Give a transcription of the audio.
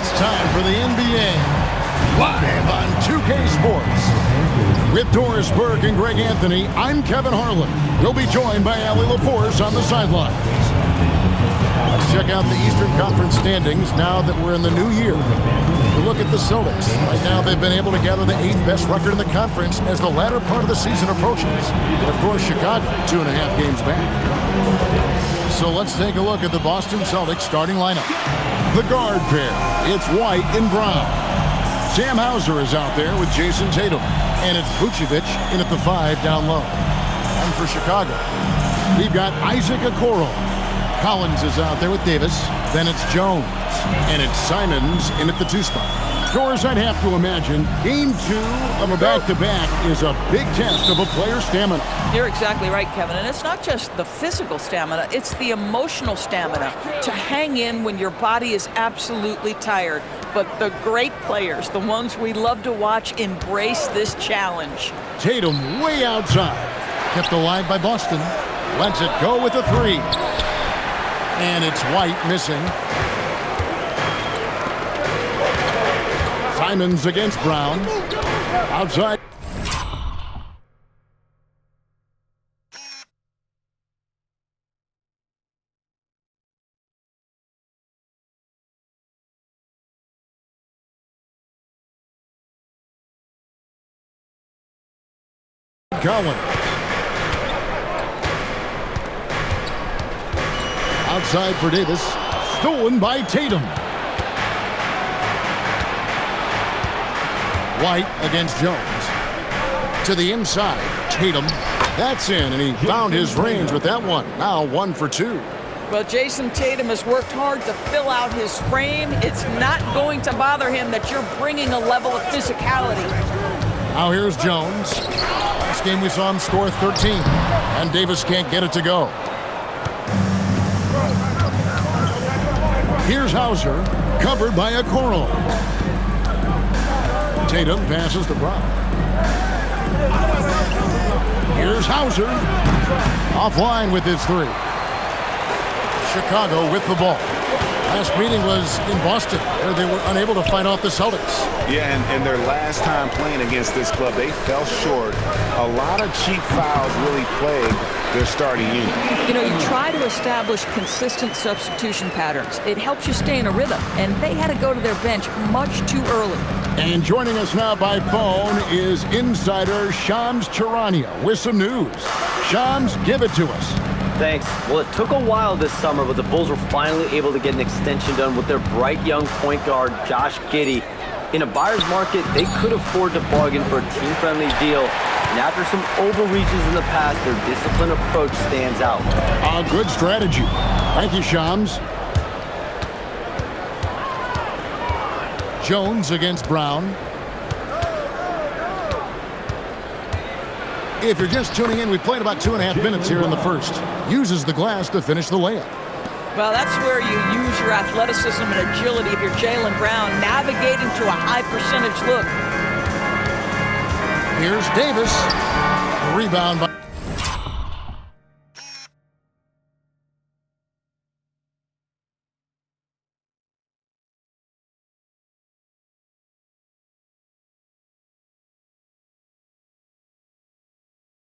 It's time for the NBA, live on 2K Sports. With Doris Burke and Greg Anthony, I'm Kevin Harlan. We'll be joined by Allie LaForce on the sidelines. Let's check out the Eastern Conference standings now that we're in the new year. We look at the Celtics. Right now, they've been able to gather the 8th best record in the conference as the latter part of the season approaches. And, of course, Chicago, 2.5 games back. So let's take a look at the Boston Celtics starting lineup. The guard pair, it's White and Brown. Sam Hauser is out there with Jason Tatum. And it's Vucevic in at the 5 down low. And for Chicago, we've got Isaac Okoro. Collins is out there with Davis. Then it's Jones. And it's Simons in at the 2 spot. Doris, I'd have to imagine Game 2 of a back-to-back is a big test of a player's stamina. You're exactly right, Kevin. And it's not just the physical stamina, it's the emotional stamina to hang in when your body is absolutely tired. But the great players, the ones we love to watch, embrace this challenge. Tatum way outside. Kept alive by Boston. Lets it go with a 3. And it's White missing. Simons against Brown. Outside. Collins. Outside for Davis. Stolen by Tatum. White against Jones. To the inside. Tatum. That's in, and he found his range with that one. Now 1 for 2. Well, Jason Tatum has worked hard to fill out his frame. It's not going to bother him that you're bringing a level of physicality. Now here's Jones. Last game we saw him score 13. And Davis can't get it to go. Here's Hauser. Covered by Okoro. Tatum passes to Brown. Here's Hauser. Offline with his 3. Chicago with the ball. Last meeting was in Boston, where they were unable to fight off the Celtics. Yeah, and their last time playing against this club, they fell short. A lot of cheap fouls really plagued their starting unit. You know, you try to establish consistent substitution patterns. It helps you stay in a rhythm, and they had to go to their bench much too early. And joining us now by phone is insider Shams Charania with some news. Shams, give it to us. Thanks. Well, it took a while this summer, but the Bulls were finally able to get an extension done with their bright young point guard, Josh Giddey. In a buyer's market, they could afford to bargain for a team-friendly deal. And after some overreaches in the past, their disciplined approach stands out. A good strategy. Thank you, Shams. Jones against Brown. If you're just tuning in, we played about 2.5 minutes here in the first. Uses the glass to finish the layup. Well, that's where you use your athleticism and agility if you're Jaylen Brown, navigating to a high percentage look. Here's Davis. Rebound by